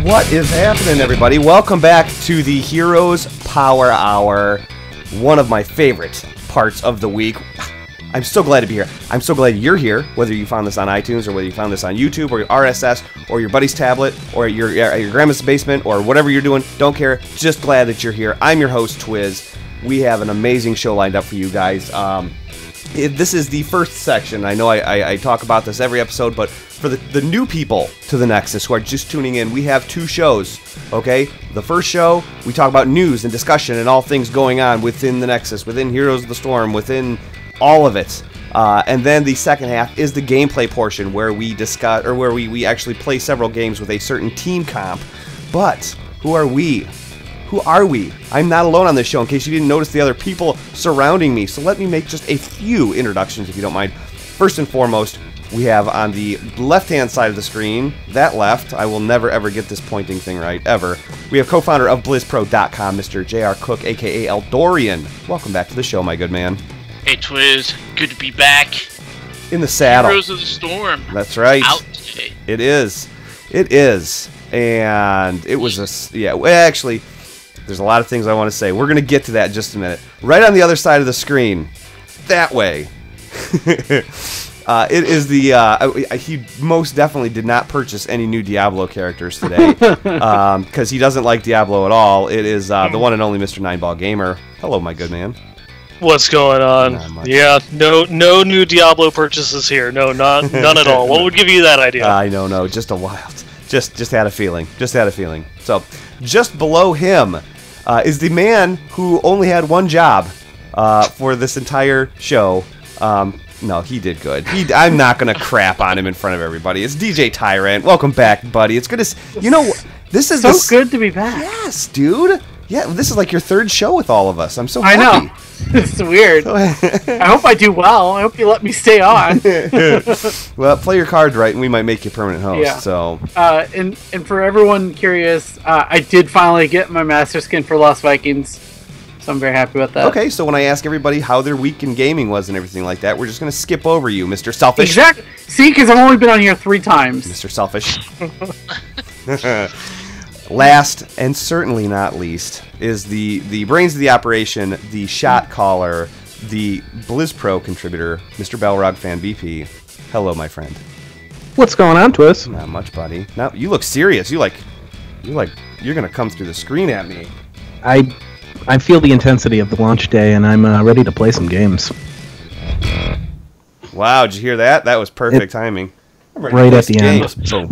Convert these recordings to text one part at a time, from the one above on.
What is happening, everybody? Welcome back to the Heroes Power Hour, one of my favorite parts of the week. I'm so glad to be here. I'm so glad you're here, whether you found this on iTunes or whether you found this on YouTube or your RSS or your buddy's tablet or your grandma's basement or whatever you're doing. Don't care. Just glad that you're here. I'm your host, Twiz. We have an amazing show lined up for you guys. This is the first section. I know I talk about this every episode, but for the new people to the Nexus who are just tuning in, we have two shows, okay? The first show, we talk about news and discussion and all things going on within the Nexus, within Heroes of the Storm, within all of it. And then the second half is the gameplay portion where we discuss, or where we actually play several games with a certain team comp. But who are we? Who are we? I'm not alone on this show, in case you didn't notice the other people surrounding me. So let me make just a few introductions, if you don't mind. First and foremost, we have on the left-hand side of the screen, that left, I will never ever get this pointing thing right, ever. We have co-founder of BlizzPro.com, Mr. J.R. Cook, a.k.a. Eldorian. Welcome back to the show, my good man. Hey, Twiz. Good to be back. In the saddle. Heroes of the Storm. That's right. Out today. It is. It is. And it was a... Yeah, actually... There's a lot of things I want to say. We're going to get to that in just a minute. Right on the other side of the screen, that way, it is the... he most definitely did not purchase any new Diablo characters today, because he doesn't like Diablo at all. It is the one and only Mr. Nineball Gamer. Hello, my good man. What's going on? Yeah, no new Diablo purchases here. No, none at all. What would give you that idea? I know, no, just a wild... Just had a feeling. Just had a feeling. So, just below him... is the man who only had one job for this entire show. No, he did good. I'm not going to crap on him in front of everybody. It's DJ Tyrant. Welcome back, buddy. It's good to... You know, this is... So good to be back. Yes, dude. Yeah, this is like your third show with all of us. I'm so happy. I know. It's weird. I hope I do well. I hope you let me stay on. Well, play your cards right, and we might make you permanent host. Yeah. So. And for everyone curious, I did finally get my Master Skin for Lost Vikings, so I'm very happy with that. Okay, so when I ask everybody how their week in gaming was and everything like that, we're just going to skip over you, Mr. Selfish. Exactly. See, because I've only been on here 3 times. Mr. Selfish. Last, and certainly not least, is the brains of the operation, the shot caller, the BlizzPro contributor, Mr. Balrog Fan BP. Hello, my friend. What's going on, Twiz? Not much, buddy. Now you look serious. You're gonna come through the screen at me. I feel the intensity of the launch day, and I'm ready to play some games. Wow, did you hear that? That was perfect timing. Right at the end.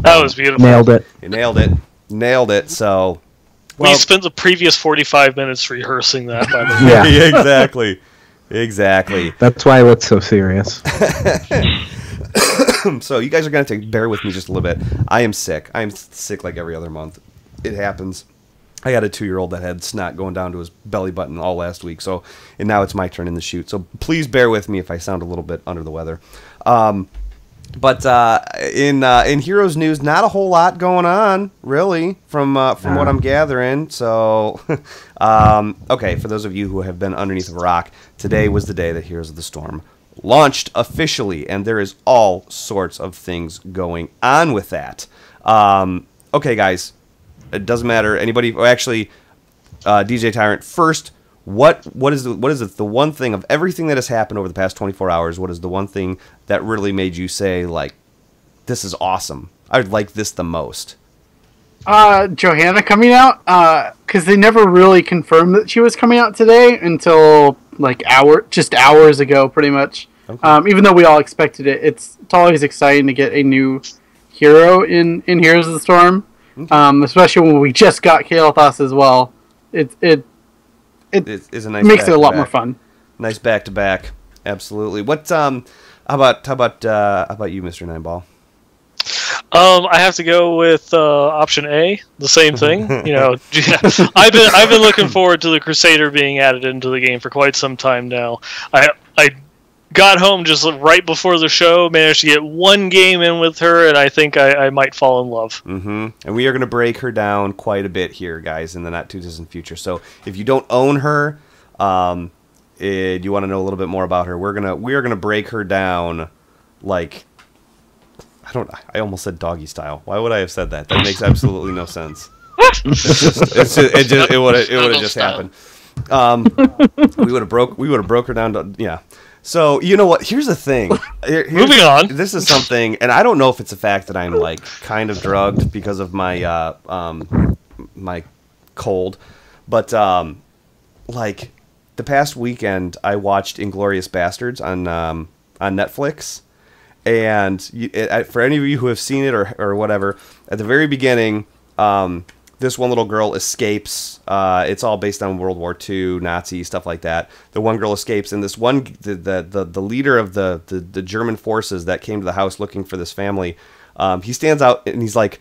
That was beautiful. Nailed it. You nailed it. Nailed it. So, we spent the previous 45 minutes rehearsing that. By the way. Yeah, exactly. That's why I look so serious. So you guys are going to have to bear with me just a little bit. I am sick. I'm sick like every other month. It happens. I had a 2-year-old that had snot going down to his belly button all last week. So, and now it's my turn in the shoot. So please bear with me if I sound a little bit under the weather. But in Heroes news, not a whole lot going on, really, from what I'm gathering. So, okay, for those of you who have been underneath of a rock, today was the day that Heroes of the Storm launched officially, and there is all sorts of things going on with that. Okay, guys, it doesn't matter. Anybody, or actually, DJ Tyrant, first. What is the one thing of everything that has happened over the past 24 hours? What is the one thing that really made you say, like, this is awesome? I would like this the most. Johanna coming out, because they never really confirmed that she was coming out today until like hours ago, pretty much. Okay. Even though we all expected it, it's always exciting to get a new hero in Heroes of the Storm, okay. Especially when we just got Kael'thas as well. It is a nice makes it a lot more fun. Nice back to back, absolutely. What how about you, Mr. Nineball? I have to go with option A, the same thing. You know, I've been looking forward to the Crusader being added into the game for quite some time now. I got home just right before the show, managed to get one game in with her, and I think I might fall in love. Mm-hmm. And we are going to break her down quite a bit here, guys, in the not-too-distant future. So if you don't own her, you want to know a little bit more about her, we are gonna break her down like I almost said doggy style. Why would I have said that? That makes absolutely no sense. It would have just happened. We would have broke her down to, yeah. So you know what? Here's the thing. Moving on. This is something, and I don't know if it's a fact that I'm like kind of drugged because of my my cold, but like the past weekend I watched Inglourious Bastards on Netflix, and for any of you who have seen it or whatever, at the very beginning, this one little girl escapes. It's all based on World War II, Nazi stuff like that. The one girl escapes, and this one, the leader of the German forces that came to the house looking for this family, he stands out and he's like,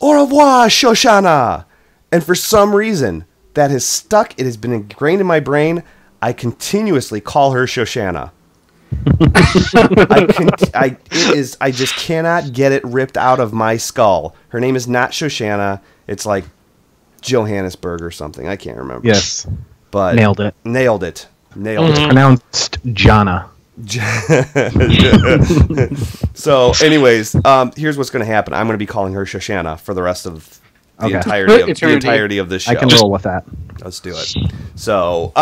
"Au revoir, Shoshana," and for some reason that has stuck. It has been ingrained in my brain. I continuously call her Shoshana. I just cannot get it ripped out of my skull. Her name is not Shoshana. It's like Johannesburg or something. I can't remember. Yes. But nailed it. Nailed it. Pronounced Jana. So, anyways, here's what's going to happen. I'm going to be calling her Shoshana for the rest of the entirety of this show. I can roll with that. Let's do it. So,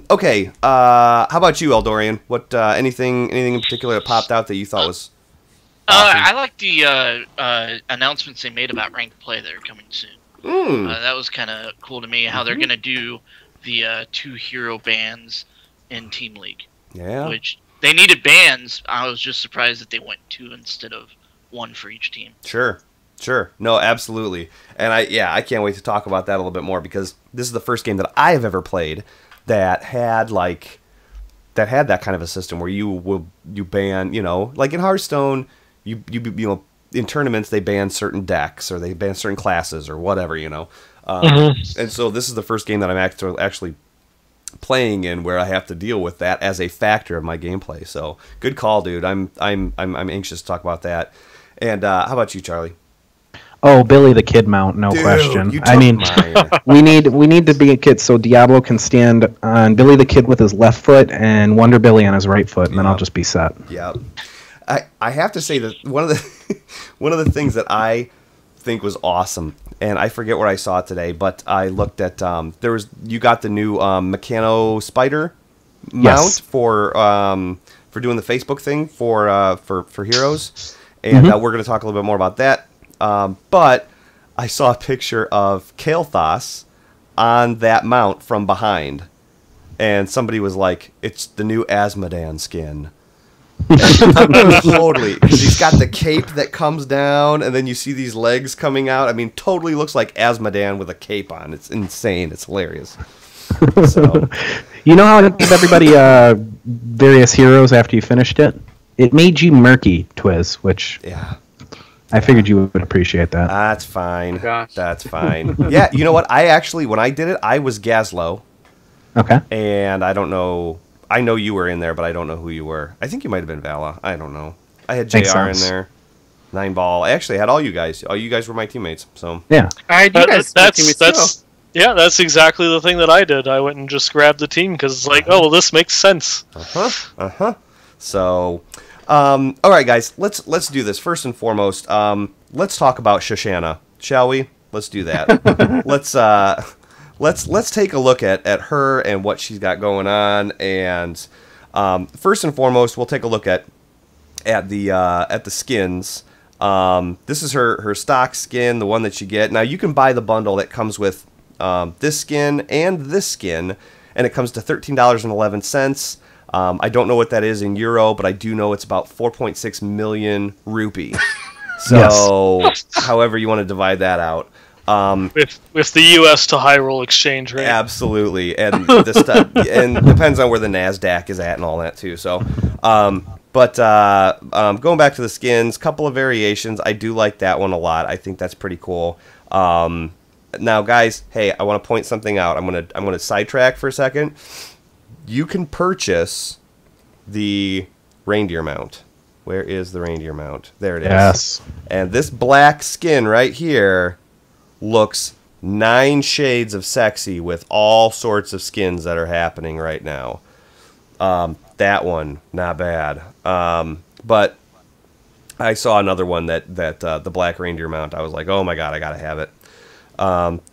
okay. How about you, Eldorian? What anything in particular that popped out that you thought was awesome? I like the announcements they made about ranked play that are coming soon. That was kind of cool to me, how they're going to do the 2 hero bans in Team League. Yeah. Which, they needed bans. I was just surprised that they went 2 instead of 1 for each team. Sure. No, absolutely. And I can't wait to talk about that a little bit more, because this is the first game that I have ever played that had that kind of a system where you ban, like in Hearthstone, you in tournaments they ban certain decks or they ban certain classes or whatever, And so this is the first game that I'm actually playing in where I have to deal with that as a factor of my gameplay. So good call, dude. I'm anxious to talk about that. And how about you, Charlie? Oh, Billy the Kid mount, no question. I mean, we need to be a kid so Diablo can stand on Billy the Kid with his left foot and Wonder Billy on his right foot, and then I'll just be set. Yeah, I have to say that one of the things that I think was awesome, and I forget where I saw it today, but I looked at you got the new Mechano Spider mount for doing the Facebook thing for heroes, and we're going to talk a little bit more about that. But I saw a picture of Kael'thas on that mount from behind, and somebody was like, "It's the new Asmodan skin." Totally, because he's got the cape that comes down, and then you see these legs coming out. I mean, totally looks like Asmodan with a cape on. It's insane. It's hilarious. So, you know how I give everybody various heroes after you finished it? It made you murky, Twiz, which I figured you would appreciate that. That's fine. Gosh. That's fine. Yeah, you know what? I actually, when I did it, I was Gazlowe. Okay. And I don't know. I know you were in there, but I don't know who you were. I think you might have been Vala. I don't know. I had JR in there. 9ball. I actually had all you guys. All you guys were my teammates. So yeah. I had you guys teammates too. Yeah, that's exactly the thing that I did. I went and just grabbed the team because it's like, oh, well, this makes sense. So, all right, guys, let's do this. First and foremost, let's talk about Shoshana, shall we? Let's do that. Let's take a look at her and what she's got going on. And first and foremost, we'll take a look at the skins. This is her stock skin, the one that you get. Now you can buy the bundle that comes with this skin and this skin, and it comes to $13.11. I don't know what that is in euro, but I do know it's about 4.6 million rupee. So, however you want to divide that out. With the U.S. to high roll exchange rate. Absolutely, and and depends on where the NASDAQ is at and all that too. So, but going back to the skins, couple of variations. I do like that one a lot. I think that's pretty cool. Now, guys, hey, I want to point something out. I'm gonna sidetrack for a second. You can purchase the reindeer mount. Where is the reindeer mount? There it is. Yes. And this black skin right here looks 9 shades of sexy with all sorts of skins that are happening right now. That one, not bad. But I saw another one that the Black Reindeer mount. I was like, oh my god, I gotta have it.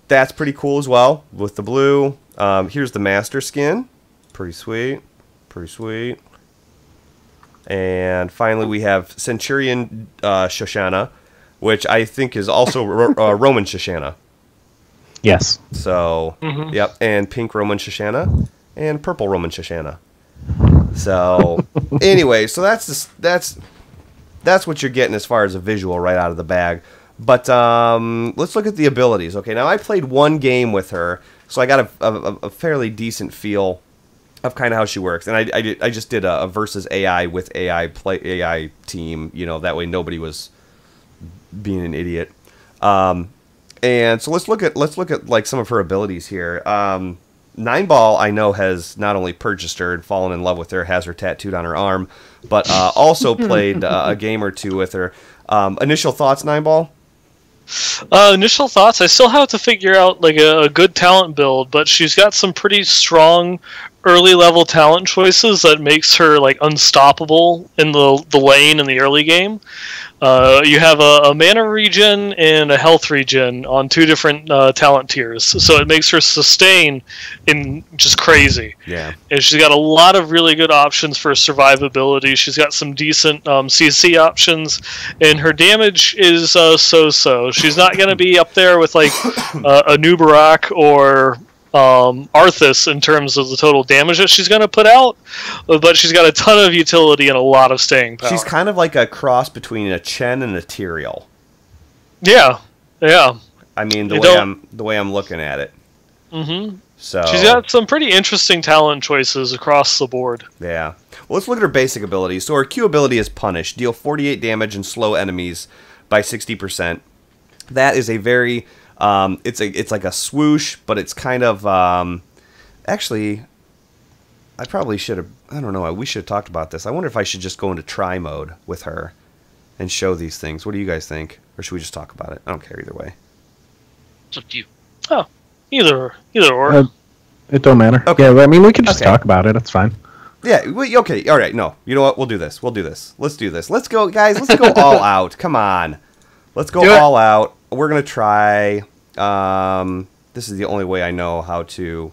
That's pretty cool as well with the blue. Here's the Master skin. Pretty sweet. Pretty sweet. And finally, we have Centurion Shoshana, which I think is also Roman Shoshana. Yes. So, yep, and pink Roman Shoshana and purple Roman Shoshana. So, anyway, so that's what you're getting as far as a visual right out of the bag. But let's look at the abilities. Okay, now I played one game with her, so I got a fairly decent feel of kind of how she works. And I just did a versus AI with AI team. You know, that way nobody was being an idiot. And so let's look at like some of her abilities here. Nineball, I know, has not only purchased her and fallen in love with her, has her tattooed on her arm, but also played a game or two with her. Initial thoughts, Nineball? Initial thoughts, I still have to figure out like a good talent build, but she's got some pretty strong early level talent choices that makes her like unstoppable in the lane in the early game. You have a mana regen and a health regen on 2 different talent tiers, so it makes her sustain in just crazy. Yeah. And she's got a lot of really good options for survivability. She's got some decent CC options, and her damage is so-so. She's not going to be up there with like a Nubarak or Arthas in terms of the total damage that she's going to put out, but she's got a ton of utility and a lot of staying power. She's kind of like a cross between a Chen and a Tyrael. Yeah. I mean, the way I'm looking at it. Mm-hmm. So she's got some pretty interesting talent choices across the board. Yeah. Well, let's look at her basic abilities. So her Q ability is Punish. Deal 48 damage and slow enemies by 60%. That is a very it's like a swoosh, but it's kind of actually, I probably should have, I don't know, we should have talked about this. I wonder if I should just go into try mode with her and show these things. What do you guys think? Or should we just talk about it? I don't care either way. It's up to you. Oh, either or. It don't matter. Okay. Yeah, I mean, we can just talk about it. It's fine. Yeah, okay, all right, no. You know what? We'll do this. Let's do this. Let's go, guys. Let's go all out. Come on. Let's go all out. We're going to try... this is the only way I know how to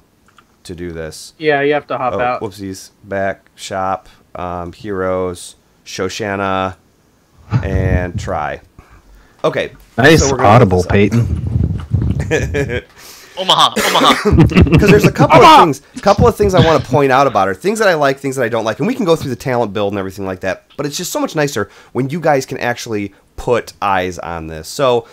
do this. Yeah, you have to hop out. Whoopsies. Back, shop, heroes, Shoshana, and try. Okay. Nice so audible, Peyton. Omaha. Because there's a couple of things I want to point out about her. Things that I like, things that I don't like. And we can go through the talent build and everything like that. But it's just so much nicer when you guys can actually put eyes on this. So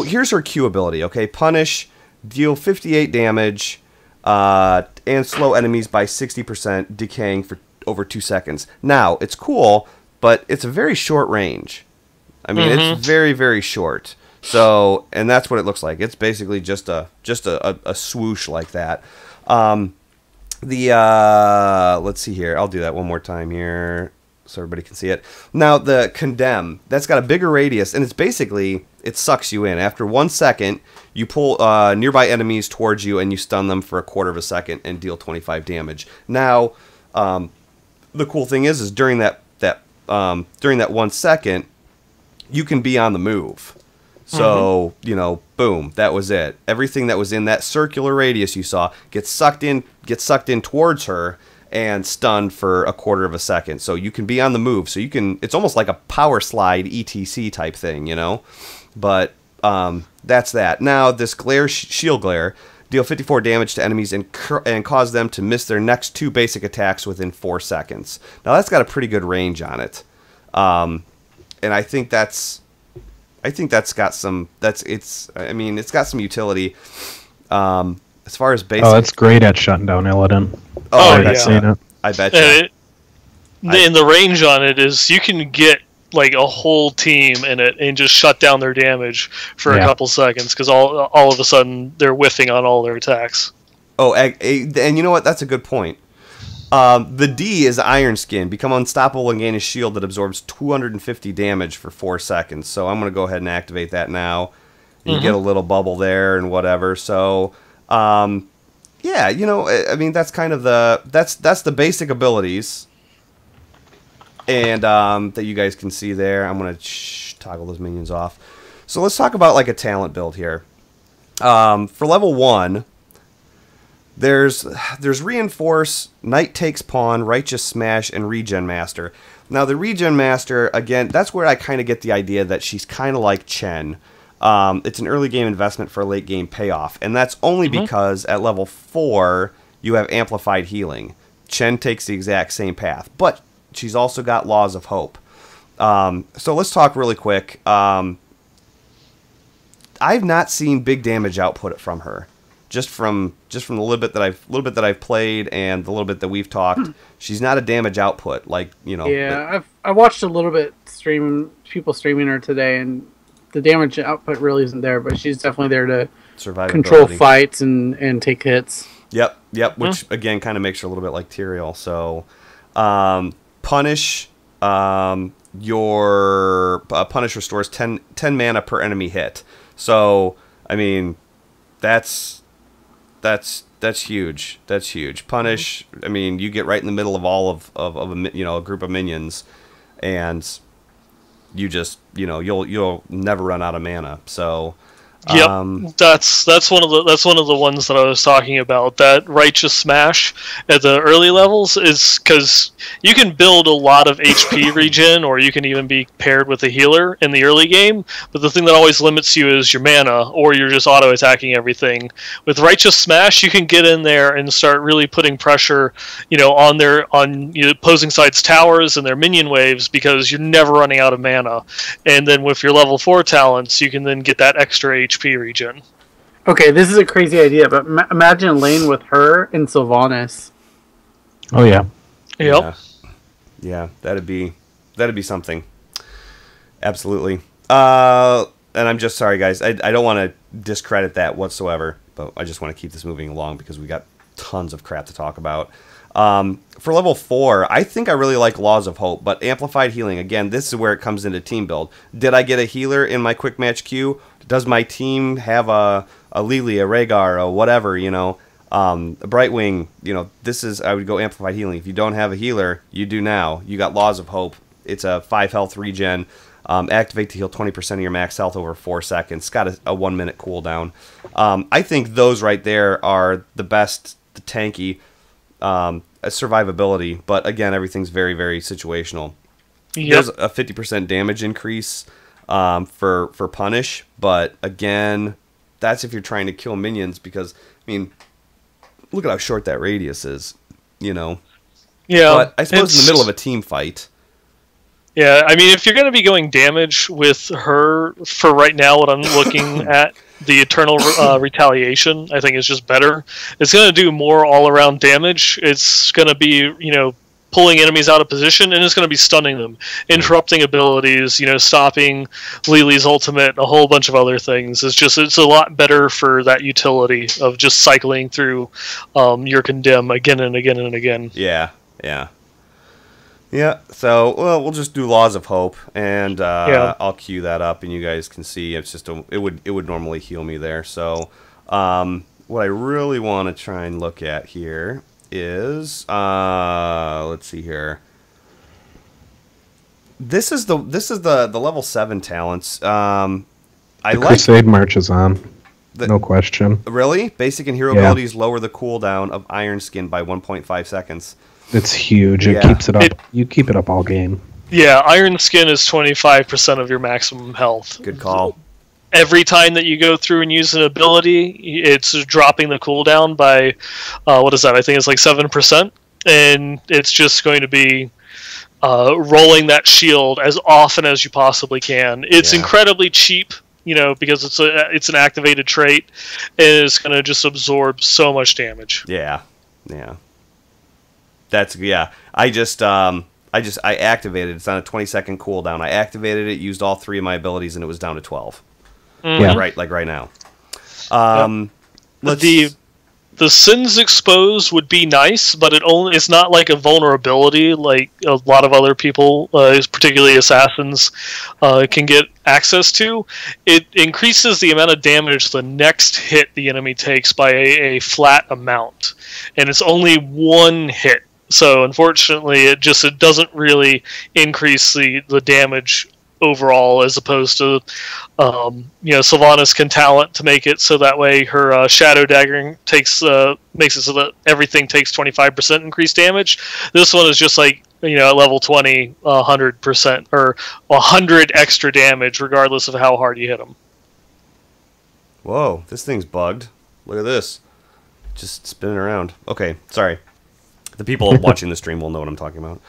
here's her Q ability, okay? Punish, deal 58 damage, and slow enemies by 60%, decaying for over 2 seconds. Now, it's cool, but it's a very short range. I mean, it's very, very short. So, and that's what it looks like. It's basically just a swoosh like that. Let's see here. I'll do that one more time here so everybody can see it. Now, the Condemn, that's got a bigger radius, and it's basically, it sucks you in. After 1 second, you pull nearby enemies towards you, and you stun them for a quarter of a second and deal 25 damage. Now, the cool thing is during that 1 second, you can be on the move. So, boom, that was it. Everything that was in that circular radius you saw gets sucked in towards her and stunned for a quarter of a second. So you can be on the move. So it's almost like a power slide ETC type thing, But that's that. Now, this shield glare, deal 54 damage to enemies and cause them to miss their next 2 basic attacks within 4 seconds. Now, that's got a pretty good range on it. And I think that's got some. It's got some utility. As far as basic. Oh, it's great at shutting down Illidan. Oh, yeah. I've seen it. I bet you. And the range on it is you can get like a whole team in it and just shut down their damage for a couple seconds because all of a sudden they're whiffing on all their attacks. Oh, and you know what? That's a good point. The D is Iron Skin. Become unstoppable and gain a shield that absorbs 250 damage for 4 seconds. So I'm going to go ahead and activate that now. You get a little bubble there and whatever. So, yeah, I mean, that's kind of that's the basic abilities. and that you guys can see there. I'm going to toggle those minions off. So let's talk about like a talent build here. For level 1, there's Reinforce, Knight Takes Pawn, Righteous Smash, and Regen Master. Now the Regen Master, again, that's where I kind of get the idea that she's kind of like Chen. It's an early game investment for a late game payoff, and that's only because at level 4 you have Amplified Healing. Chen takes the exact same path, but she's also got Laws of Hope. So let's talk really quick. I've not seen big damage output from her. Just from the little bit that I've played and the little bit that we've talked, she's not a damage output like, you know. Yeah, I watched a little bit people streaming her today, and the damage output really isn't there, but she's definitely there to control fights and take hits. Yep, which again kind of makes her a little bit like Tyrael. So, Punish, your Punish restores 10 mana per enemy hit. So, I mean, that's huge. That's huge. Punish, I mean, you get right in the middle of all of a group of minions, and you just, you'll never run out of mana. So, yep, that's one of the ones that I was talking about. That Righteous Smash at the early levels is because you can build a lot of HP regen, or you can even be paired with a healer in the early game. But the thing that always limits you is your mana, or you're just auto attacking everything. With Righteous Smash, you can get in there and start really putting pressure, on opposing side's towers and their minion waves, because you're never running out of mana. And then with your level 4 talents, you can then get that extra HP regen. Okay, this is a crazy idea, but imagine a lane with her and Sylvanas. Oh yeah. Yep. Yeah, that'd be something. Absolutely. And I'm just sorry, guys. I don't want to discredit that whatsoever, but I just want to keep this moving along because we got tons of crap to talk about. For level 4, I think I really like Laws of Hope, but Amplified Healing, again, this is where it comes into team build. Did I get a healer in my quick match queue? Does my team have a Lily, a Rhaegar, a whatever, a Brightwing? I would go Amplified Healing. If you don't have a healer, you do now. You got Laws of Hope. It's a 5 health regen. Activate to heal 20% of your max health over 4 seconds. It's got a 1 minute cooldown. I think those right there are the best, the tanky survivability. But again, everything's very, very situational. Yep. There's a 50% damage increase for Punish, but again, that's if you're trying to kill minions, because I mean, look at how short that radius is, Yeah, but I suppose in the middle of a team fight. Yeah, I mean, if you're going to be going damage with her, for right now, what I'm looking at, the Eternal Retaliation, I think is just better. It's going to do more all-around damage. It's going to be, pulling enemies out of position, and it's going to be stunning them, interrupting abilities, stopping Lily's ultimate, a whole bunch of other things. It's a lot better for that utility of just cycling through your condemn again and again and again. Yeah. So we'll just do Laws of Hope, and I'll queue that up, and you guys can see it's just it would normally heal me there. So what I really want to try and look at here is let's see here. This is the level 7 talents. Crusade March is on. No question. Really? Basic and hero abilities lower the cooldown of Iron Skin by 1.5 seconds. It's huge. It keeps it up. You keep it up all game. Yeah, Iron Skin is 25% of your maximum health. Good call. Every time that you go through and use an ability, it's dropping the cooldown by, what is that? I think it's like 7%. And it's just going to be rolling that shield as often as you possibly can. It's incredibly cheap, because it's an activated trait, and it's going to just absorb so much damage. Yeah. I activated it. It's on a 20-second cooldown. I activated it, used all 3 of my abilities, and it was down to 12. Mm-hmm. Right now. The Sins Exposed would be nice, but it's not like a vulnerability like a lot of other people, particularly assassins, can get access to. It increases the amount of damage the next hit the enemy takes by a flat amount, and it's only 1 hit. So unfortunately, it doesn't really increase the damage overall, as opposed to Sylvanas can talent to make it so that way her shadow daggering makes it so that everything takes 25% increased damage. This one is just like, at level 20, 100% or 100 extra damage regardless of how hard you hit them. Whoa, this thing's bugged. Look at this. Just spinning around. Okay, sorry. The people watching the stream will know what I'm talking about.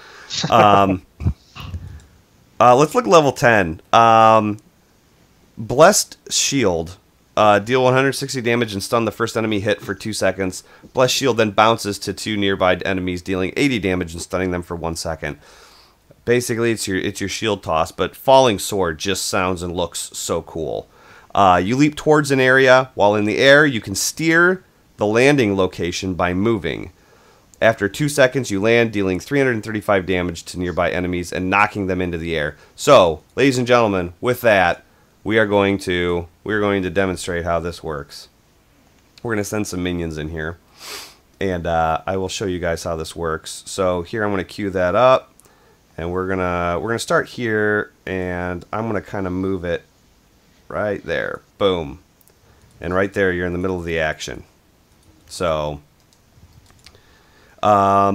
Let's look at level 10. Blessed Shield. Deal 160 damage and stun the first enemy hit for 2 seconds. Blessed Shield then bounces to 2 nearby enemies, dealing 80 damage and stunning them for 1 second. Basically, it's your shield toss, but Falling Sword just sounds and looks so cool. You leap towards an area. While in the air, you can steer the landing location by moving. After 2 seconds, you land, dealing 335 damage to nearby enemies and knocking them into the air. So, ladies and gentlemen, with that, we are going to demonstrate how this works. We're going to send some minions in here, and I will show you guys how this works. So here I'm going to queue that up, and we're gonna start here, and I'm going to kind of move it right there. Boom, and right there you're in the middle of the action. So. We'll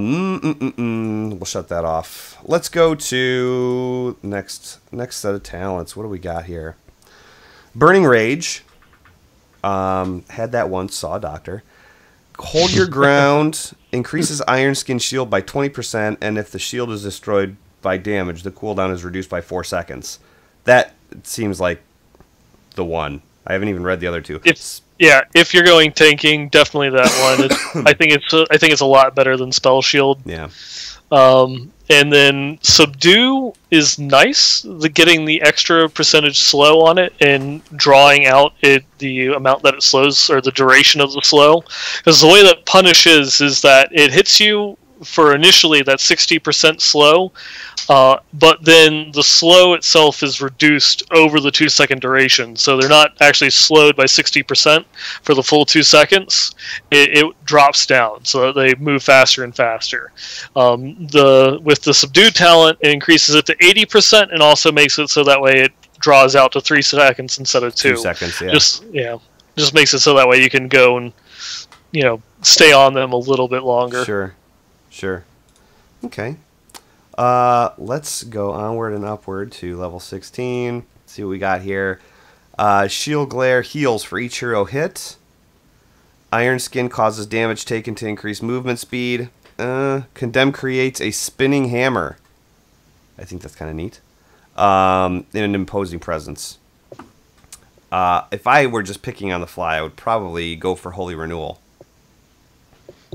shut that off. Let's go to next set of talents. What do we got here? Burning Rage. Had that once, saw a doctor. Hold your ground. Increases Iron Skin shield by 20%, and if the shield is destroyed by damage, the cooldown is reduced by 4 seconds. That seems like the one. I haven't even read the other two. If you're going tanking, definitely that one. I think it's a lot better than Spell Shield. Yeah. And then Subdue is nice. Getting the extra percentage slow on it and drawing out the amount that it slows, or the duration of the slow. Because the way that Punish is that it hits you for initially that 60% slow, but then the slow itself is reduced over the 2 second duration. So they're not actually slowed by 60% for the full 2 seconds. It drops down so that they move faster and faster. With the Subdue talent, it increases it to 80% and also makes it so that way it draws out to 3 seconds instead of 2. 2 seconds, yeah. Just makes it so that way you can go and stay on them a little bit longer. Sure. Okay. Let's go onward and upward to level 16. See what we got here. Shield Glare heals for each hero hit. Iron Skin causes damage taken to increase movement speed. Condemn creates a spinning hammer. I think that's kind of neat. In an imposing presence. If I were just picking on the fly, I would probably go for Holy Renewal.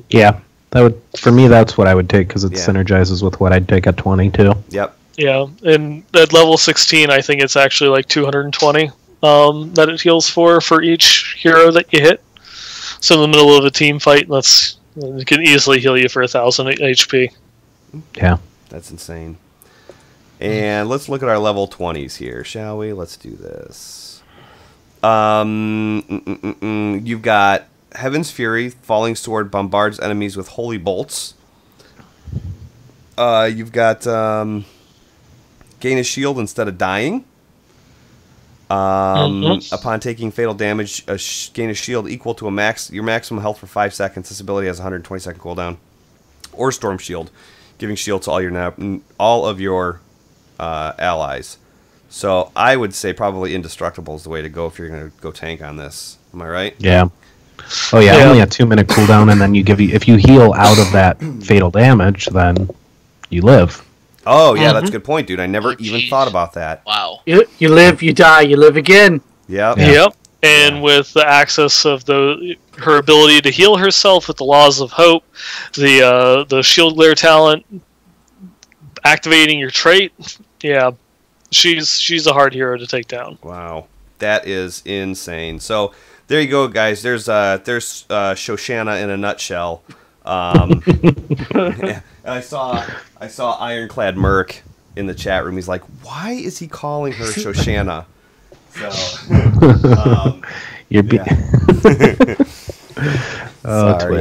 Yeah. For me, that's what I would take, because it synergizes with what I'd take at 20 too. Yep. Yeah, and at level 16, I think it's actually like 220 that it heals for each hero that you hit. So in the middle of a team fight, it can easily heal you for 1,000 HP. Yeah, that's insane. And let's look at our level 20s here, shall we? Let's do this. You've got Heaven's Fury. Falling Sword bombards enemies with holy bolts. You've got gain a shield instead of dying. Upon taking fatal damage, gain a shield equal to your maximum health for 5 seconds. This ability has a 120-second cooldown. Or Storm Shield, giving shield to all of your allies. So I would say probably Indestructible is the way to go if you're going to go tank on this. Am I right? Yeah. Oh yeah, only a 2-minute cooldown, and then if you heal out of that fatal damage, then you live. Oh yeah, that's a good point, dude. I never even thought about that. Wow. You live, you die, you live again. Yep. And with the access of her ability to heal herself with the Laws of Hope, the Shield Glare talent, activating your trait, she's a hard hero to take down. Wow, that is insane. So there you go, guys. There's Shoshana in a nutshell. And I saw Ironclad Merc in the chat room. He's like, why is he calling her Shoshana? So, You're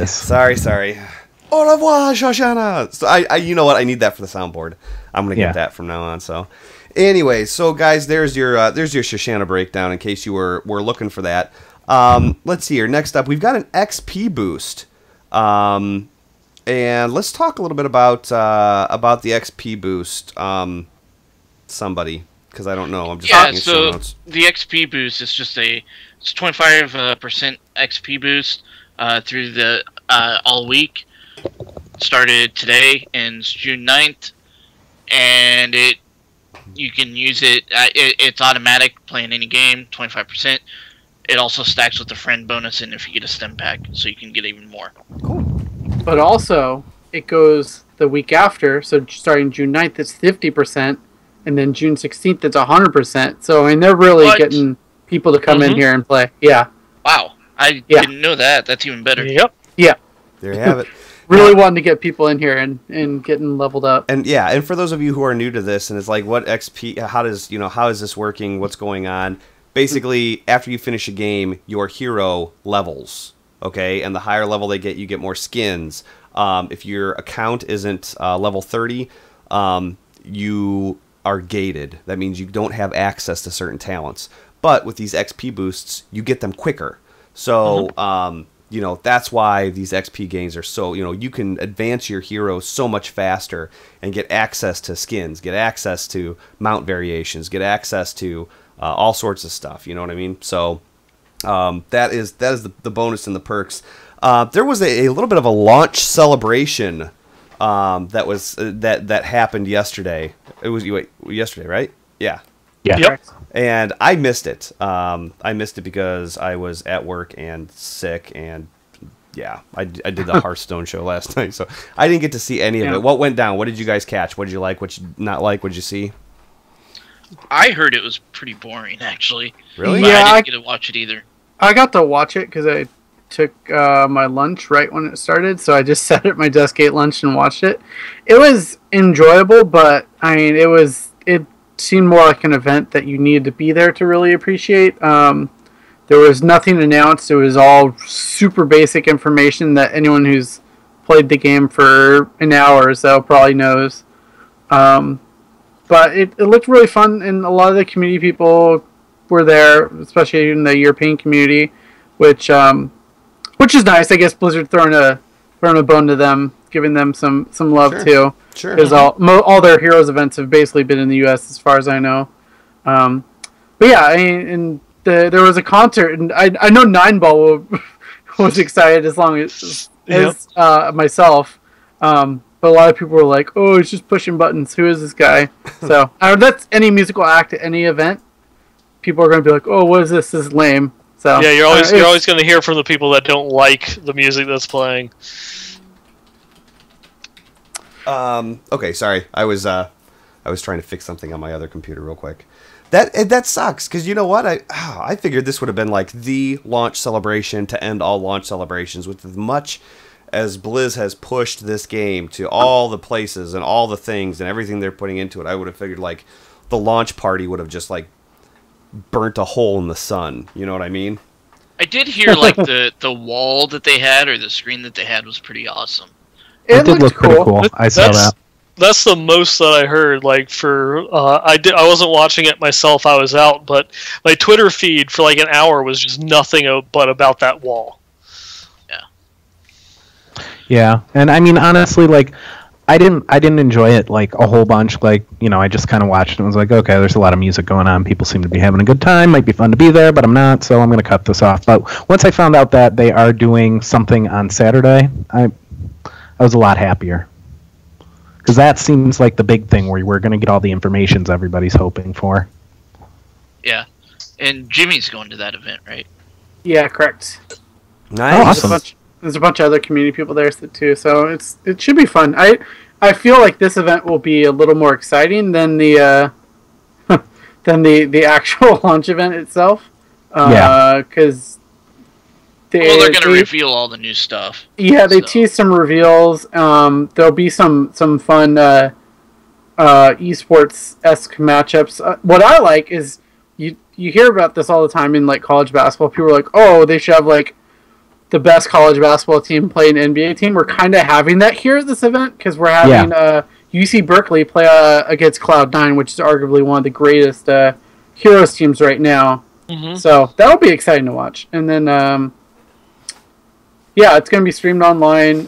Sorry. Au revoir, Johanna. So I you know what? I need that for the soundboard. I'm gonna get that from now on. So, anyway, so guys, there's your Shoshana breakdown in case you were looking for that. Let's see here. Next up, we've got an XP boost. And let's talk a little bit about the XP boost. Somebody, because I don't know. I'm just looking at show notes. The XP boost is just it's 25% XP boost through the all week. Started today, ends June 9th, and you can use it. It's automatic playing any game. 25%. It also stacks with the friend bonus, and if you get a stem pack, so you can get even more. Cool. But also, it goes the week after, so starting June 9th, it's 50%, and then June 16th, it's 100%. So, I mean, they're really getting people to come in here and play. Yeah. Wow. I didn't know that. That's even better. Yep. Yeah. There you have it. Really wanting to get people in here and getting leveled up. And yeah, and for those of you who are new to this, and it's like, what XP, how is this working? What's going on? Basically, after you finish a game, your hero levels, okay? And the higher level they get, you get more skins. If your account isn't level 30, you are gated. That means you don't have access to certain talents. But with these XP boosts, you get them quicker. So, that's why these XP gains are so, you can advance your hero so much faster and get access to skins, get access to mount variations, get access to all sorts of stuff. You know what I mean? So that is the bonus and the perks. There was a little bit of a launch celebration that happened yesterday. It was yesterday, right? Yeah. Yeah. Yep. And I missed it. I missed it because I was at work and sick, and I did the Hearthstone show last night, so I didn't get to see any of it. What went down? What did you guys catch? What did you like? What did you not like? What did you see? I heard it was pretty boring, actually. Really? But Yeah, I didn't get to watch it either. I got to watch it because I took my lunch right when it started, so I just sat at my desk, ate lunch, and watched it. It was enjoyable, but I mean, it seemed more like an event that you needed to be there to really appreciate. There was nothing announced. It was all super basic information that anyone who's played the game for an hour or so probably knows. But it looked really fun, and a lot of the community people were there, especially in the European community, which is nice. I guess Blizzard throwing a bone to them, giving them some love too. Sure. Because all their Heroes events have basically been in the U.S. as far as I know. But yeah, I mean, there was a concert, and I know Nineball was excited as long as myself. But a lot of people were like, "Oh, he's just pushing buttons. Who is this guy?" So that's any musical act at any event. People are going to be like, "Oh, what is this? This is lame." So yeah, you're always going to hear from the people that don't like the music that's playing. Okay, sorry. I was trying to fix something on my other computer real quick. That sucks, because you know what? I figured this would have been like the launch celebration to end all launch celebrations. With as much as Blizz has pushed this game to all the places and all the things and everything they're putting into it, I would have figured like the launch party would have just like burnt a hole in the sun. You know what I mean? I did hear like the wall that they had, or the screen that they had, was pretty awesome. It did look pretty cool. I saw that. That's the most that I heard. Like I wasn't watching it myself. I was out, but my Twitter feed for like an hour was just nothing but about that wall. Yeah, and I mean, honestly, like, I didn't enjoy it like a whole bunch. Like, I just kind of watched and was like, okay, there's a lot of music going on. People seem to be having a good time. Might be fun to be there, but I'm not, so I'm going to cut this off. But once I found out that they are doing something on Saturday, I was a lot happier. Because that seems like the big thing where we're going to get all the informations everybody's hoping for. Yeah, and Jimmy's going to that event, right? Yeah, correct. Nice. Oh, awesome. There's a bunch of other community people there too, so it should be fun. I feel like this event will be a little more exciting than the actual launch event itself. Because they're going to reveal all the new stuff. Yeah, they teased some reveals. There'll be some fun esports-esque matchups. What I like is you hear about this all the time in like college basketball. People are like, oh, they should have like the best college basketball team play an NBA team. We're kind of having that here at this event because we're having UC Berkeley play against Cloud9, which is arguably one of the greatest Heroes teams right now. Mm-hmm. So that'll be exciting to watch. And then, it's going to be streamed online.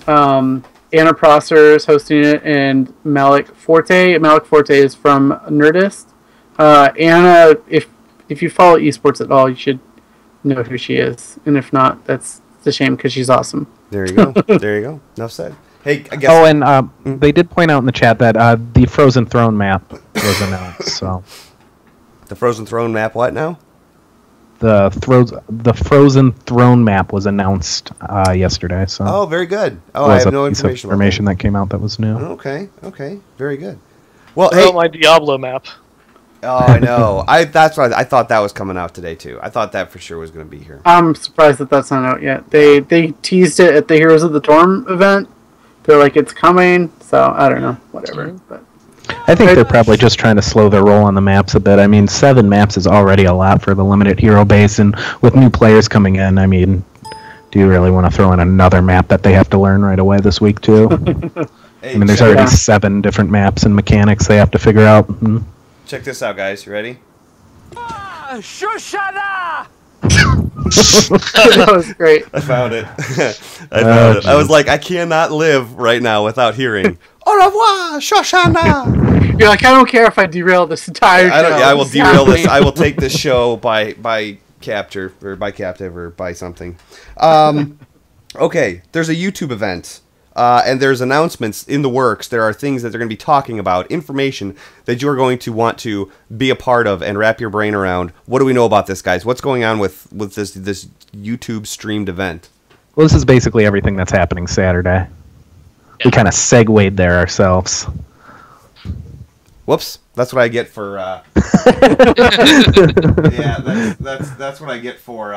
Anna Prosser is hosting it, and Malik Forte. Malik Forte is from Nerdist. Anna, if you follow esports at all, you should know who she is. And if not, it's a shame because she's awesome. There you go. There you go. Enough said. Hey, I guess. Oh, and they did point out in the chat that the Frozen Throne map was announced. So the Frozen Throne map, what now? The Frozen Throne map was announced yesterday. So very good. Oh, I have no information that came out that was new. Okay, very good. Well, hey, my Diablo map. Oh, I know. I thought that was coming out today too. I thought that for sure was going to be here. I'm surprised that that's not out yet. They teased it at the Heroes of the Storm event. They're like, it's coming. So I don't know, whatever. But I think they're probably just trying to slow their roll on the maps a bit. I mean, 7 maps is already a lot for the limited hero base, and with new players coming in, I mean, do you really want to throw in another map that they have to learn right away this week too? I mean, there's already 7 different maps and mechanics they have to figure out. Check this out, guys. You ready? Shoshana! That was great. I found it. I was like, I cannot live right now without hearing au revoir, Shoshana. You're like, I don't care if I derail this entire show. I will derail this. I will take this show by capture or by captive or by something. Okay, there's a YouTube event. And there's announcements in the works. There are things that they're going to be talking about, information that you're going to want to be a part of and wrap your brain around. What do we know about this, guys? What's going on with this YouTube streamed event? Well, this is basically everything that's happening Saturday. Yeah. We kind of segued there ourselves. Whoops, that's what I get for. Yeah, that's what I get for.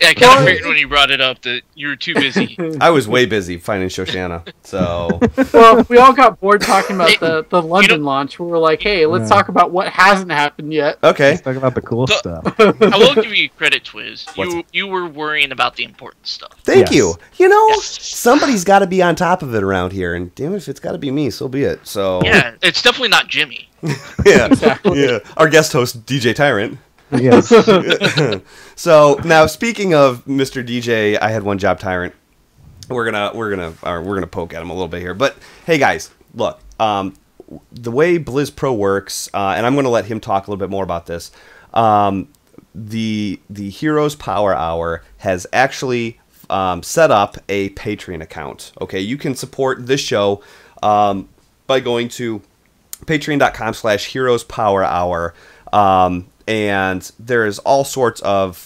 Yeah, I kind of figured when you brought it up that you were too busy. I was way busy finding Shoshana, so... Well, we all got bored talking about the London launch. We were like, hey, let's talk about what hasn't happened yet. Okay. Let's talk about the cool stuff. I will give you credit, Twiz. You were worrying about the important stuff. Thank you. You know, somebody's got to be on top of it around here, and damn it, if it's got to be me, so be it. So yeah, it's definitely not Jimmy. Yeah, exactly. Yeah. Our guest host, DJ Tyrant. Yes. So now, speaking of Mr. DJ, I had one job tyrant. We're gonna poke at him a little bit here, but hey, guys, look. The way Blizz Pro works, and I'm gonna let him talk a little bit more about this. The Heroes Power Hour has actually set up a Patreon account. Okay, you can support this show by going to patreon.com/heroespowerhour. And there's all sorts of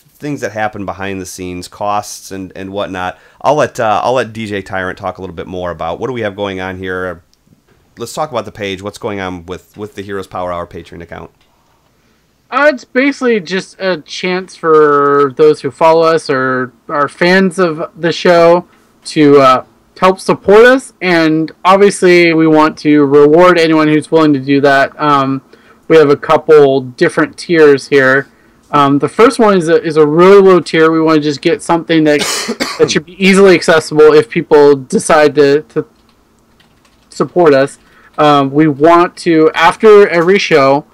things that happen behind the scenes, costs and whatnot. I'll let DJ Tyrant talk a little bit more about what do we have going on here. Let's talk about the page. What's going on with the Heroes Power Hour Patreon account? It's basically just a chance for those who follow us or are fans of the show to help support us, and obviously we want to reward anyone who's willing to do that. We have a couple different tiers here. The first one is a really low tier. We want to just get something that should be easily accessible if people decide to support us. We want to, after every show,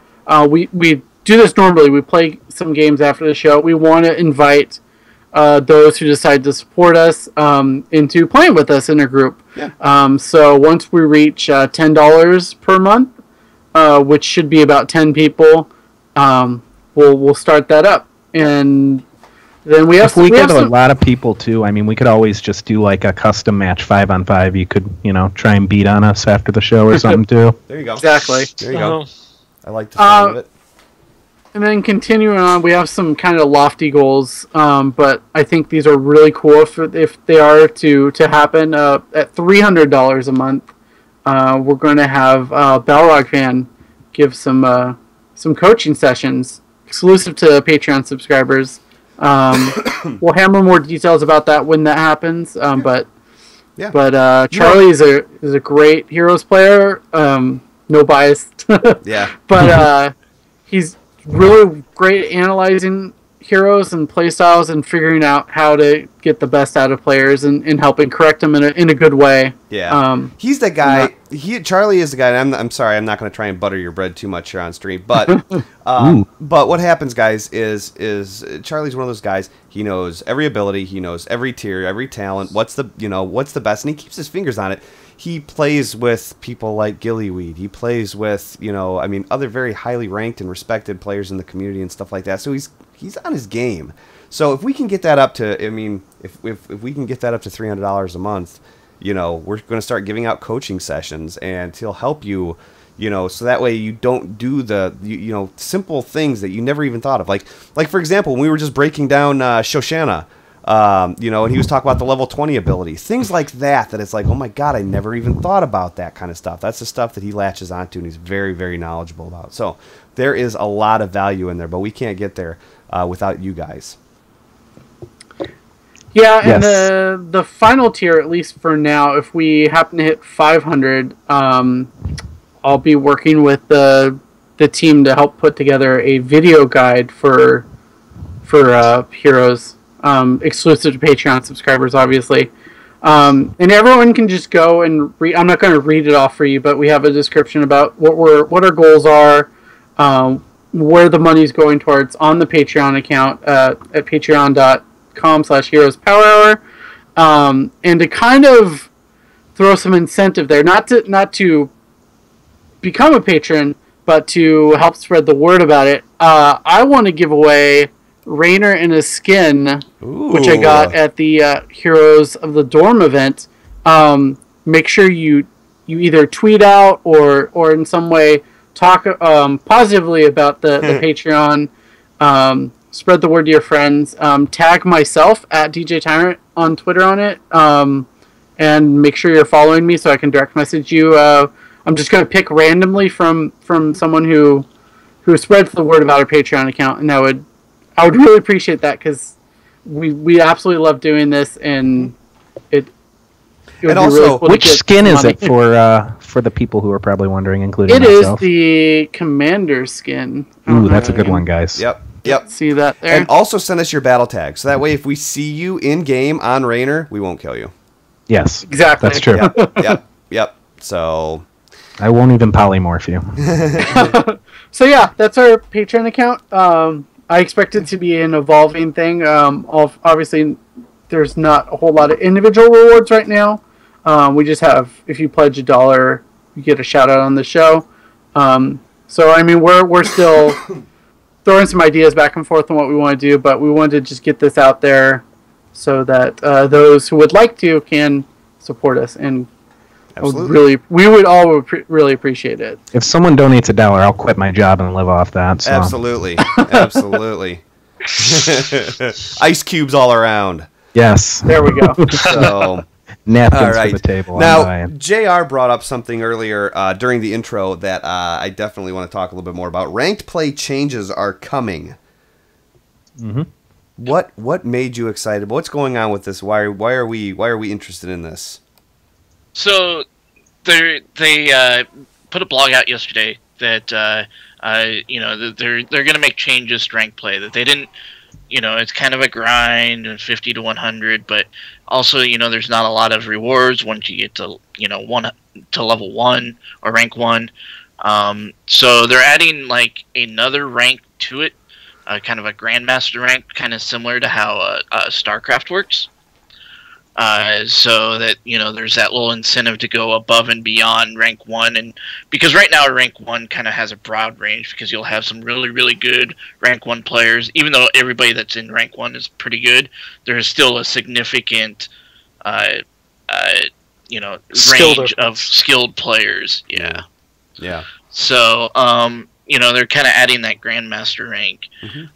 we do this normally. We play some games after the show. We want to invite those who decide to support us into playing with us in a group. Yeah. So once we reach $10 per month, which should be about 10 people, we'll start that up, and then we have. If we get a lot of people too, I mean, we could always just do like a custom match 5-on-5. You could, try and beat on us after the show or something too. There you go. Exactly. There you go. I like the sound of it. And then continuing on, we have some kind of lofty goals, but I think these are really cool if they are to happen. At $300 a month. We're going to have Balrog Fan give some coaching sessions exclusive to Patreon subscribers. We'll hammer more details about that when that happens. But Charlie is a great Heroes player. No bias. Yeah. But he's really great at analyzing heroes and playstyles and figuring out how to get the best out of players and helping correct them in a good way. Yeah, he's the guy. Charlie is the guy. And I'm sorry, I'm not going to try and butter your bread too much here on stream, but but what happens, guys, is Charlie's one of those guys. He knows every ability, he knows every tier, every talent. What's the best, and he keeps his fingers on it. He plays with people like Gillyweed. He plays with other very highly ranked and respected players in the community and stuff like that. So he's on his game. So if we can get that up to, if we can get that up to $300 a month, we're going to start giving out coaching sessions, and he'll help you, so that way you don't do the, simple things that you never even thought of. Like for example, when we were just breaking down Shoshana, and he was talking about the level 20 ability, things like that it's like, oh my god, I never even thought about that kind of stuff. That's the stuff that he latches onto and he's very, very knowledgeable about. So there is a lot of value in there, but we can't get there without you guys. Yeah, yes. And the final tier, at least for now, if we happen to hit 500, I'll be working with the team to help put together a video guide for heroes, exclusive to Patreon subscribers, obviously. And everyone can just go and read. I'm not going to read it off for you, but we have a description about what our goals are, where the money's going towards on the Patreon account at patreon.com/heroespowerhour, and to kind of throw some incentive there, not to become a patron, but to help spread the word about it. I want to give away Rainer in a skin, which I got at the Heroes of the Dorm event. Make sure you either tweet out or in some way talk positively about the Patreon. Spread the word to your friends. Tag myself at DJ Tyrant on Twitter on it, and make sure you're following me so I can direct message you. I'm just going to pick randomly from someone who spreads the word about our Patreon account, and I would really appreciate that, because we absolutely love doing this, and it would also, be really cool. Which skin is it for the people who are probably wondering, including It myself? is the Commander skin. Ooh, that's a good one, guys. Yep. See that there? And also send us your battle tag, so that way if we see you in game on Rainer, we won't kill you. Yes, exactly. That's true. Yep. So I won't even polymorph you. So yeah, that's our Patreon account. I expect it to be an evolving thing. Obviously, there's not a whole lot of individual rewards right now. We just have, if you pledge $1, you get a shout out on the show. So I mean, we're still throwing some ideas back and forth on what we want to do, but we wanted to just get this out there so that those who would like to can support us, and we would all really appreciate it. If someone donates $1, I'll quit my job and live off that. So. Absolutely. Ice cubes all around. Yes. There we go. So. Napkins for the table. Now, JR brought up something earlier during the intro that I definitely want to talk a little bit more about. Ranked play changes are coming. Mm-hmm. What made you excited? What's going on with this? Why are we interested in this? So they put a blog out yesterday that they're going to make changes to ranked play, that they didn't. It's kind of a grind, and 50 to 100, but also, there's not a lot of rewards once you get to, level 1 or rank 1. So they're adding, like, another rank to it, kind of a Grandmaster rank, kind of similar to how StarCraft works. So that, there's that little incentive to go above and beyond rank 1. And because right now rank 1 kind of has a broad range, because you'll have some really, really good rank 1 players. Even though everybody that's in rank 1 is pretty good, there is still a significant, range of skilled players. Yeah. So, they're kind of adding that Grandmaster rank. Mm-hmm.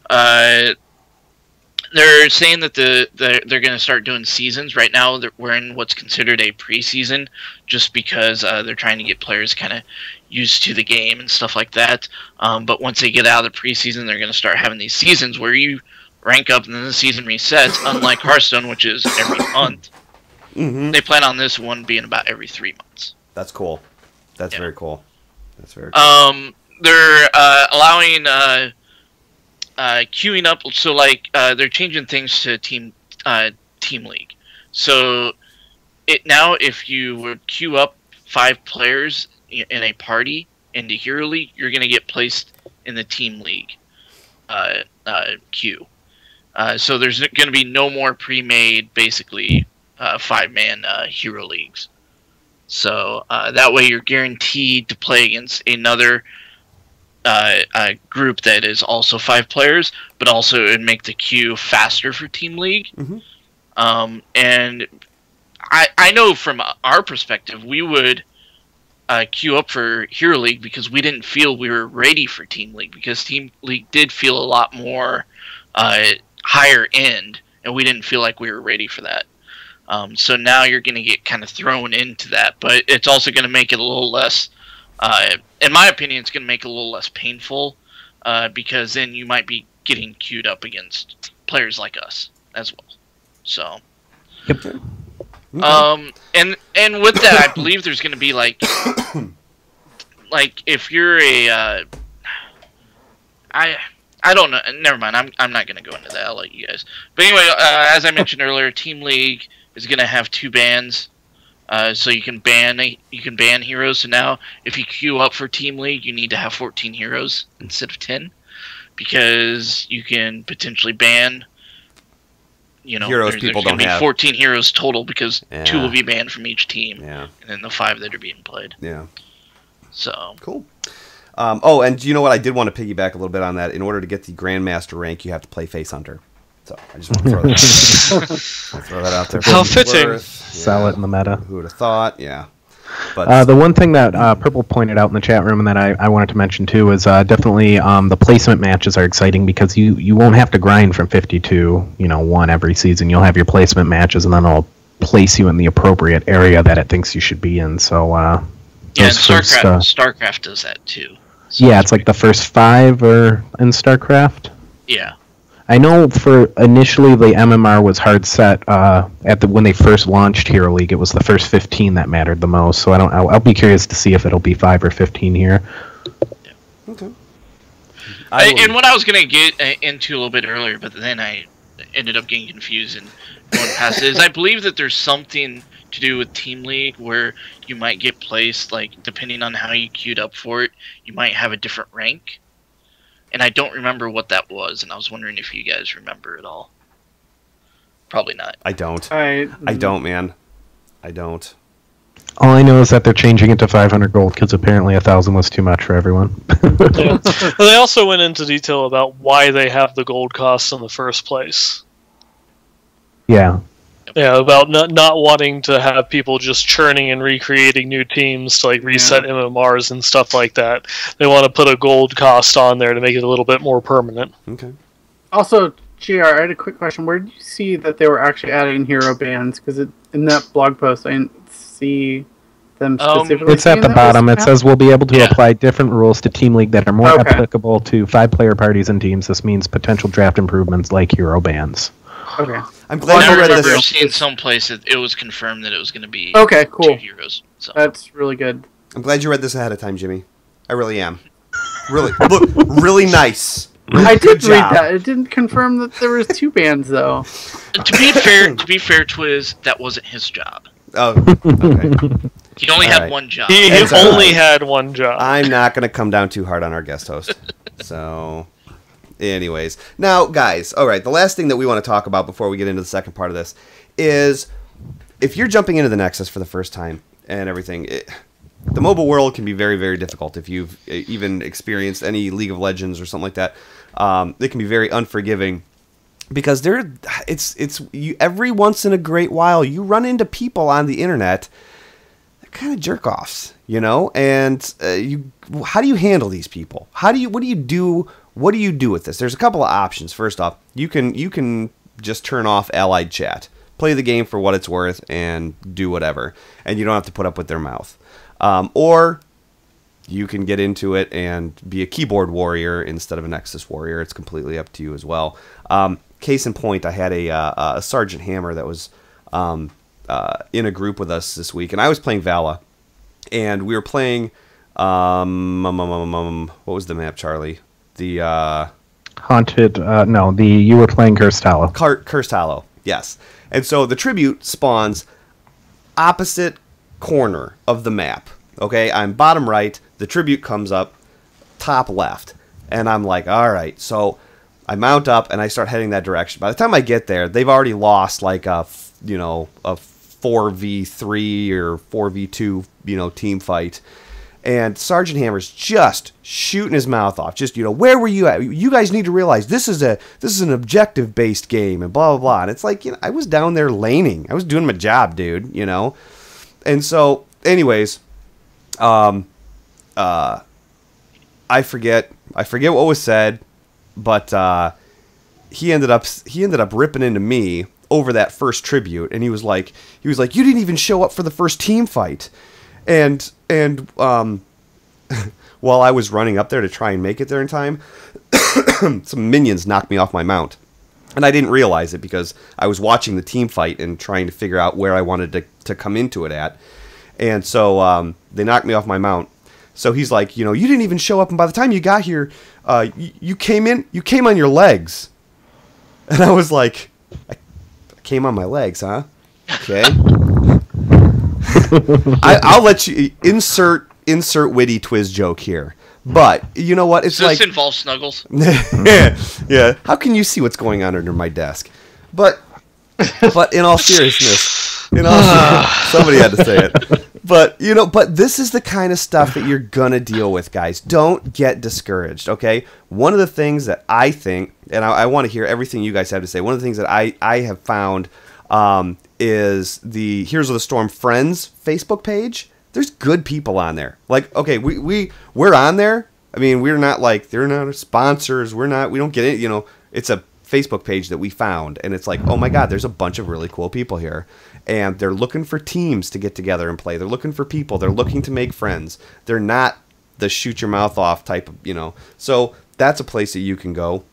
They're saying that they're going to start doing seasons. Right now, we're in what's considered a preseason, just because they're trying to get players kind of used to the game and stuff like that. But once they get out of the preseason, they're going to start having these seasons where you rank up and then the season resets, unlike Hearthstone, which is every month. Mm-hmm. They plan on this one being about every 3 months. That's cool. That's very cool. They're allowing queuing up. So like they're changing things to team league. So now if you would queue up 5 players in a party into Hero League, you're going to get placed in the team league queue. So there's going to be no more pre-made, basically 5-man Hero Leagues. So that way you're guaranteed to play against another group that is also 5 players, but also it'd make the queue faster for Team League. Mm-hmm. And I know from our perspective, we would queue up for Hero League because we didn't feel we were ready for Team League, because Team League did feel a lot more higher end, and we didn't feel like we were ready for that. So now you're going to get kind of thrown into that, but it's also going to make it a little less, in my opinion, it's going to make it a little less painful, because then you might be getting queued up against players like us as well. So, Yep. and with that, I believe there's going to be like if you're a, I don't know. Never mind. I'm not going to go into that. I'll let you guys. But anyway, as I mentioned earlier, Team League is going to have 2 bans, so you can ban heroes. So now, if you queue up for Team League, you need to have 14 heroes instead of 10, because you can potentially ban. Heroes people don't have. 14 heroes total, because 2 will be banned from each team, and then the 5 that are being played. Yeah. So cool. And you know what? I did want to piggyback a little bit on that. In order to get the Grandmaster rank, you have to play Face Hunter. So I just want to throw that out there. How fitting. Sell it in the meta. Who would have thought? Yeah. But the one thing that Purple pointed out in the chat room and that I wanted to mention too is definitely the placement matches are exciting, because you won't have to grind from 50 to 1 every season. You'll have your placement matches, and then it'll place you in the appropriate area that it thinks you should be in. So yeah, and StarCraft does that too. So yeah, it's like the first 5 are in StarCraft. Yeah. I know for initially the MMR was hard set when they first launched Hero League. It was the first 15 that mattered the most. So I'll be curious to see if it'll be 5 or 15 here. Yeah. Okay. And what I was going to get into a little bit earlier, but then I ended up getting confused and going past it, is I believe that there's something to do with Team League where you might get placed, like, depending on how you queued up for it, you might have a different rank. And I don't remember what that was, and I was wondering if you guys remember at all. Probably not. I don't. I don't, man. I don't. All I know is that they're changing it to 500 gold, because apparently 1,000 was too much for everyone. Yeah. Well, they also went into detail about why they have the gold costs in the first place. Yeah. Yeah, about not wanting to have people just churning and recreating new teams to reset MMRs and stuff like that. They want to put a gold cost on there to make it a little bit more permanent. Okay. Also, GR, I had a quick question. Where did you see that they were actually adding hero bans? Because in that blog post, I didn't see them specifically. It's at the bottom. It says we'll be able to apply different rules to Team League that are more applicable to 5-player parties and teams. This means potential draft improvements like hero bans. Okay. I'm glad you read this. I remember seeing someplace that it was confirmed that it was going to be 2 heroes. So. That's really good. I'm glad you read this ahead of time, Jimmy. I really am. Really, look, really nice. I did read that. It didn't confirm that there was 2 bans, though. To be fair, Twiz, that wasn't his job. Oh, okay. He only had one job. He only had one job. I'm not going to come down too hard on our guest host. So... Anyways, now, guys, all right, the last thing that we want to talk about before we get into the second part of this is if you're jumping into the Nexus for the first time and everything, the mobile world can be very, very difficult. If you've even experienced any League of Legends or something like that, it can be very unforgiving because every once in a great while you run into people on the internet that kind of jerk offs, and how do you handle these people? What do you do? What do you do with this? There's a couple of options. First off, you can just turn off allied chat, play the game for what it's worth, and do whatever, and you don't have to put up with their mouth. Or you can get into it and be a keyboard warrior instead of a Nexus warrior. It's completely up to you as well. Case in point, I had a Sergeant Hammer that was in a group with us this week, and I was playing Vala, and we were playing what was the map, Charlie? The Haunted. No, you were playing Cursed Hollow. Cursed Hollow, yes. And so the tribute spawns opposite corner of the map. Okay, I'm bottom right. The tribute comes up top left, and I'm like, all right. So I mount up and I start heading that direction. By the time I get there, they've already lost like a 4v3 or 4v2 team fight. And Sergeant Hammer's just shooting his mouth off. Just, where were you at? You guys need to realize this is an objective-based game and blah, blah, blah. And it's like, I was down there laning. I was doing my job, dude, And so, anyways, I forget what was said, but he ended up ripping into me over that first tribute, and he was like, you didn't even show up for the first team fight. And while I was running up there to try and make it there in time, some minions knocked me off my mount. And I didn't realize it because I was watching the team fight and trying to figure out where I wanted to come into it at. And so they knocked me off my mount. So he's like, you didn't even show up, and by the time you got here, you came on your legs. And I was like, I came on my legs, huh? Okay. I'll let you insert witty Twiz joke here. But you know what? It's Does this like involve Snuggles? yeah. How can you see what's going on under my desk? But in all seriousness, somebody had to say it. But this is the kind of stuff that you're gonna deal with, guys. Don't get discouraged, okay? One of the things that I think, and I want to hear everything you guys have to say. One of the things that I have found is the Heroes of the Storm Friends Facebook page. There's good people on there. Like, okay, we're on there. I mean, we're not like, they're not sponsors. We don't get it. It's a Facebook page that we found, and it's like, oh my God, there's a bunch of really cool people here, and they're looking for teams to get together and play. They're looking for people. They're looking to make friends. They're not the shoot your mouth off type of, So that's a place that you can go,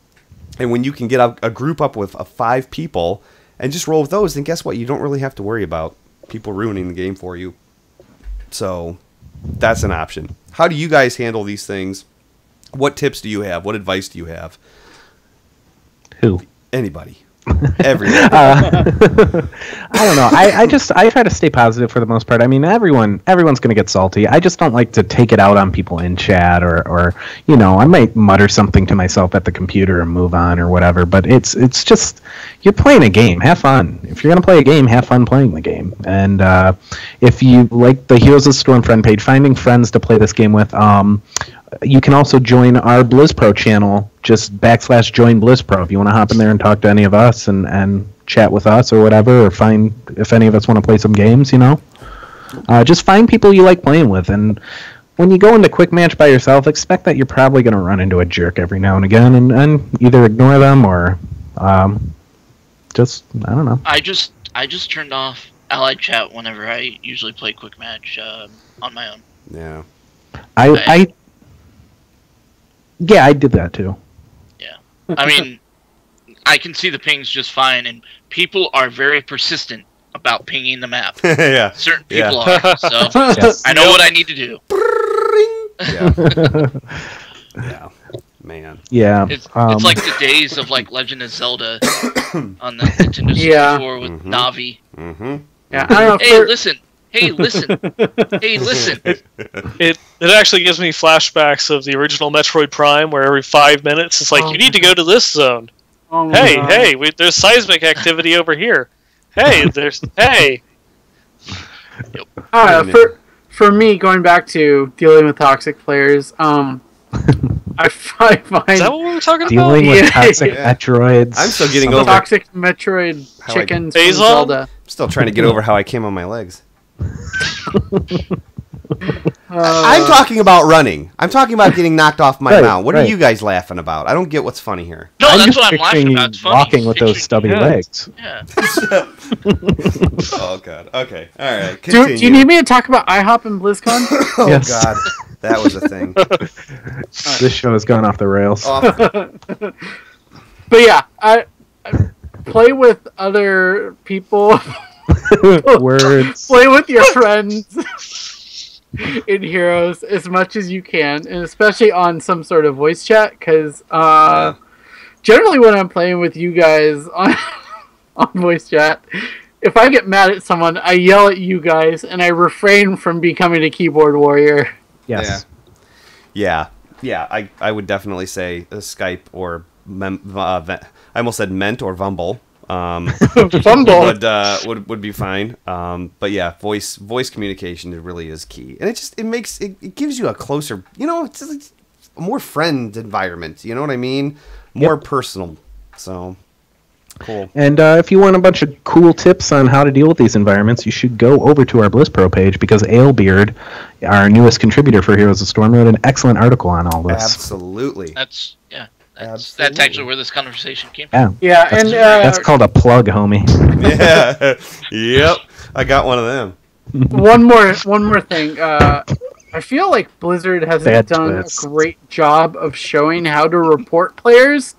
and when you can get a group up with 5 people and just roll with those, then guess what? You don't really have to worry about people ruining the game for you. So that's an option. How do you guys handle these things? What tips do you have? What advice do you have? Who? Anybody. Everybody. I don't know. I try to stay positive for the most part. I mean, everyone's going to get salty. I just don't like to take it out on people in chat or I might mutter something to myself at the computer and move on or whatever. But it's just, you're playing a game. Have fun. If you're going to play a game, have fun playing the game. And if you like the Heroes of the Storm friend page, finding friends to play this game with, you can also join our BlizzPro channel, just /join BlizzPro if you want to hop in there and talk to any of us and chat with us or whatever, or find if any of us want to play some games, Just find people you like playing with, and when you go into quick match by yourself, expect that you're probably going to run into a jerk every now and again, and either ignore them or just, I don't know. I just turned off allied chat whenever I usually play quick match on my own. Yeah. Yeah, I did that too. Yeah. I mean, I can see the pings just fine, and people are very persistent about pinging the map. Yeah. Certain people are, so Yes. I know what I need to do. Yeah. Yeah. Man. Yeah. It's like the days of like Legend of Zelda on the Nintendo 64 with Navi. Mm-hmm. Yeah, I don't know. Hey, listen. It actually gives me flashbacks of the original Metroid Prime, where every 5 minutes it's like, you need to go to this zone. Oh Hey, there's seismic activity over here. Hey. For me, going back to dealing with toxic players, I find... Is that what we were talking about? Dealing with toxic Metroids. I'm still getting over toxic Metroid chickens from Phazon? Zelda. I'm still trying to get over how I came on my legs. I'm talking about running. I'm talking about getting knocked off my mount. What are you guys laughing about? I don't get what's funny here. No, I'm that's just what I'm laughing picturing about. It's funny. walking with those stubby legs. Yeah. Oh God. Okay. All right. Do you need me to talk about IHOP and BlizzCon? Oh Yes. God, that was a thing. This show has gone off the rails. But yeah, I play with other people. Words. Play with your friends in Heroes as much as you can, and especially on some sort of voice chat, because generally when I'm playing with you guys on voice chat, if I get mad at someone, I yell at you guys, and I refrain from becoming a keyboard warrior. Yes. Yeah. I would definitely say Skype or I almost said Ment or Vumble. Fumble would be fine. But yeah, voice communication really is key, and it gives you a closer, it's like a more friend environment. You know what I mean? More personal. So cool. And if you want a bunch of cool tips on how to deal with these environments, you should go over to our Bliss Pro page, because Alebeard, our newest contributor for Heroes of Storm, wrote an excellent article on all this. Absolutely. That's actually where this conversation came from. Yeah, That's, and that's called a plug, homie. Yeah. Yep. I got one of them. one more thing. I feel like Blizzard hasn't done a great job of showing how to report players,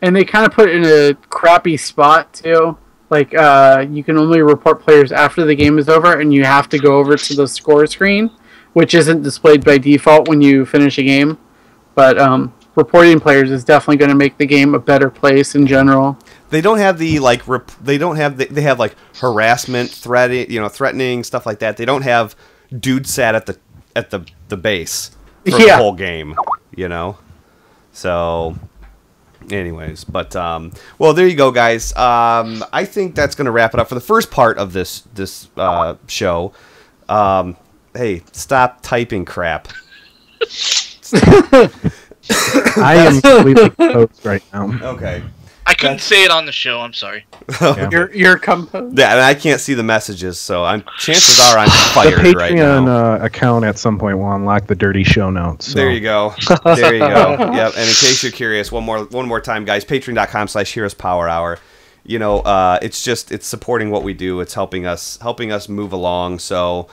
and they kind of put it in a crappy spot too. Like you can only report players after the game is over, and you have to go over to the score screen, which isn't displayed by default when you finish a game. But reporting players is definitely going to make the game a better place in general. They don't have the they have like harassment, threatening stuff like that. They don't have dude sat at the base for the whole game, So anyways, but well, there you go, guys. I think that's going to wrap it up for the first part of this show. Hey, stop typing crap. I am completely composed right now. Okay. I couldn't say it on the show. I'm sorry. You're composed. Yeah, and I can't see the messages, so chances are I'm fired the right now. Patreon account at some point will unlock the dirty show notes. So. There you go. There you go. Yep. And in case you're curious, one more time, guys. Patreon.com/HeroesPowerHour. It's supporting what we do. It's helping us move along. So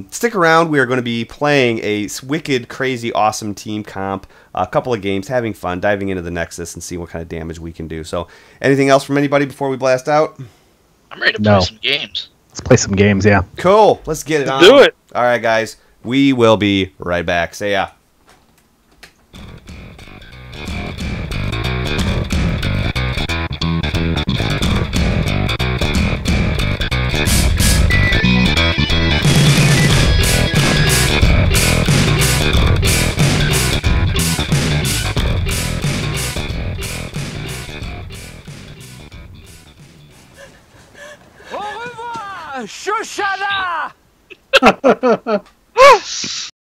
stick around. We are going to be playing a wicked, crazy, awesome team comp. A couple of games, having fun, diving into the Nexus and seeing what kind of damage we can do. So, anything else from anybody before we blast out? I'm ready to play some games. Let's play some games, yeah. Cool. Let's get it on. Do it. All right, guys. We will be right back. Say ya. Shoshana!